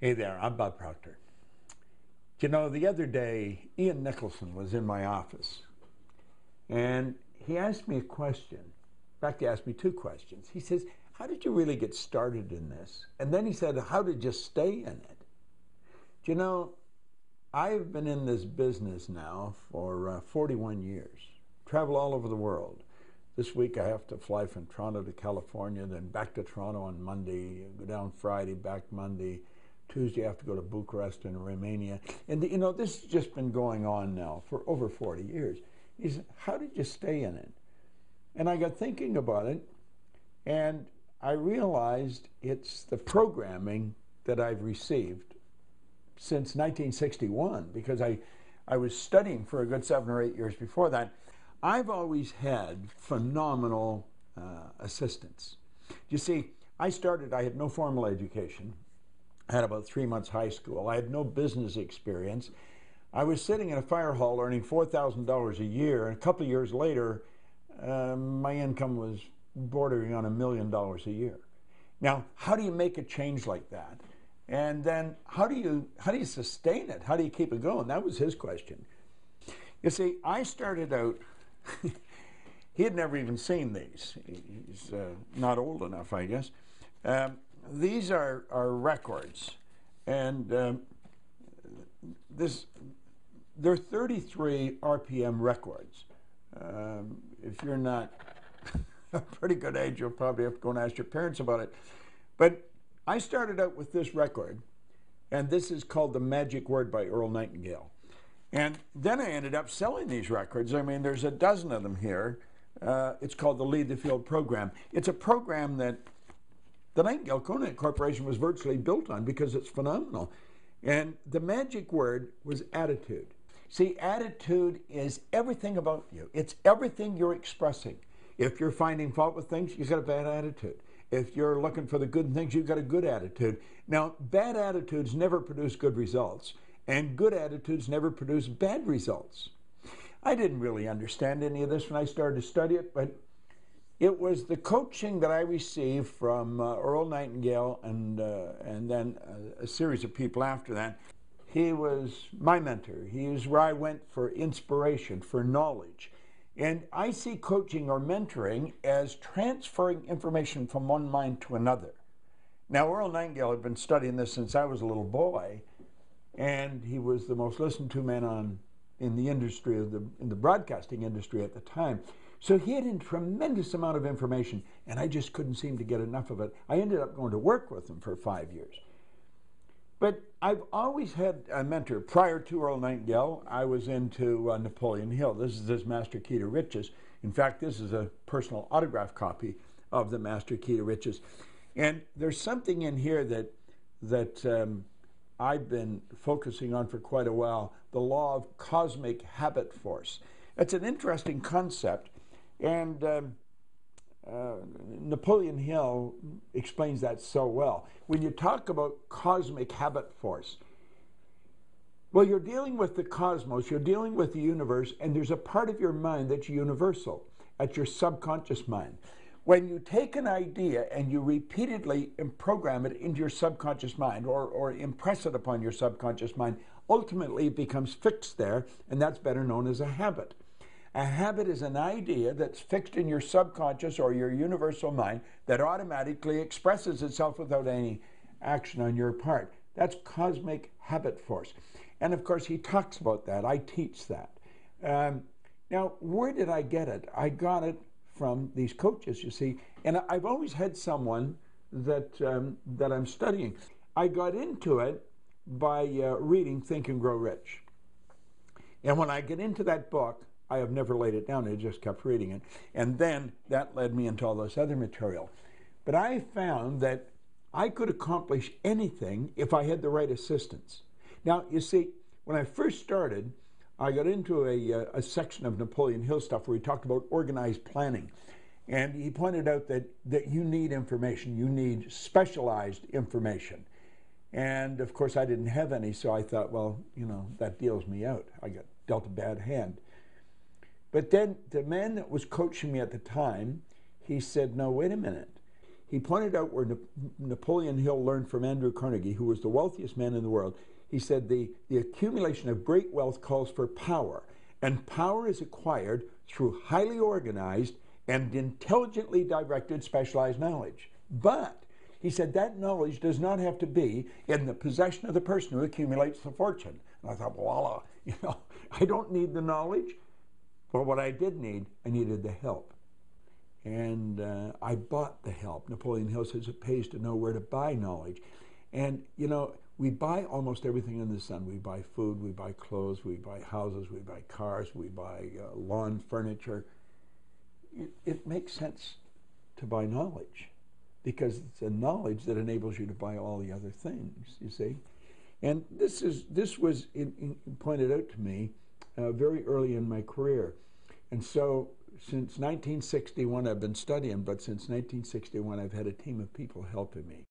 Hey there, I'm Bob Proctor. You know, the other day, Ian Nicholson was in my office, and he asked me a question. In fact, he asked me two questions. He says, how did you really get started in this? And then he said, how did you stay in it? You know, I've been in this business now for 41 years, travel all over the world. This week I have to fly from Toronto to California, then back to Toronto on Monday, go down Friday, back Monday. Tuesday I have to go to Bucharest in Romania. And you know, this has just been going on now for over 40 years. He said, how did you stay in it? And I got thinking about it, and I realized it's the programming that I've received since 1961, because I was studying for a good 7 or 8 years before that. I've always had phenomenal assistants. You see, I had no formal education. I had about 3 months high school. I had no business experience. I was sitting in a fire hall earning $4,000 a year, and a couple of years later, my income was bordering on $1 million a year. Now, how do you make a change like that? And then how do you sustain it? How do you keep it going? That was his question. You see, I started out, he had never even seen these. He's not old enough, I guess. These are records, and they're 33 RPM records. If you're not a pretty good age, you'll probably have to go and ask your parents about it. But I started out with this record, and this is called The Magic Word by Earl Nightingale. And then I ended up selling these records. I mean, there's a dozen of them here. It's called the Lead the Field program. It's a program that the Nightingale-Conant Corporation was virtually built on because it's phenomenal. And the magic word was attitude. See, attitude is everything about you. It's everything you're expressing. If you're finding fault with things, you've got a bad attitude. If you're looking for the good things, you've got a good attitude. Now, bad attitudes never produce good results, and good attitudes never produce bad results. I didn't really understand any of this when I started to study it, but it was the coaching that I received from Earl Nightingale and then a series of people after that. He was my mentor. He was where I went for inspiration, for knowledge. And I see coaching or mentoring as transferring information from one mind to another. Now, Earl Nightingale had been studying this since I was a little boy, and he was the most listened to man in the industry, in the broadcasting industry at the time. So he had a tremendous amount of information, and I just couldn't seem to get enough of it. I ended up going to work with him for 5 years. But I've always had a mentor. Prior to Earl Nightingale, I was into Napoleon Hill. This is his Master Key to Riches. In fact, this is a personal autograph copy of the Master Key to Riches. And there's something in here that I've been focusing on for quite a while, the law of cosmic habit force. It's an interesting concept. And Napoleon Hill explains that so well. When you talk about cosmic habit force, well, you're dealing with the cosmos, you're dealing with the universe, and there's a part of your mind that's universal. That's your subconscious mind. When you take an idea and you repeatedly program it into your subconscious mind or impress it upon your subconscious mind, ultimately it becomes fixed there, and that's better known as a habit. A habit is an idea that's fixed in your subconscious or your universal mind that automatically expresses itself without any action on your part. That's cosmic habit force. And of course, he talks about that. I teach that. Now, where did I get it? I got it from these coaches, you see. And I've always had someone that I'm studying. I got into it by reading Think and Grow Rich. And when I get into that book, I have never laid it down. I just kept reading it. And then that led me into all this other material. But I found that I could accomplish anything if I had the right assistance. Now, you see, when I first started, I got into a section of Napoleon Hill stuff where he talked about organized planning. And he pointed out that you need information. You need specialized information. And of course, I didn't have any, so I thought, well, you know, that deals me out. I got dealt a bad hand. But then the man that was coaching me at the time, he said, no, wait a minute. he pointed out where Napoleon Hill learned from Andrew Carnegie, who was the wealthiest man in the world. He said the accumulation of great wealth calls for power, and power is acquired through highly organized and intelligently directed specialized knowledge. But he said that knowledge does not have to be in the possession of the person who accumulates the fortune. And I thought, voila, I don't need the knowledge, but what I did need, I needed the help. And I bought the help. Napoleon Hill says it pays to know where to buy knowledge. And, we buy almost everything in the sun. We buy food, we buy clothes, we buy houses, we buy cars, we buy lawn furniture. It makes sense to buy knowledge because it's a knowledge that enables you to buy all the other things, you see. And this was pointed out to me very early in my career. And so since 1961, I've been studying, but since 1961, I've had a team of people helping me.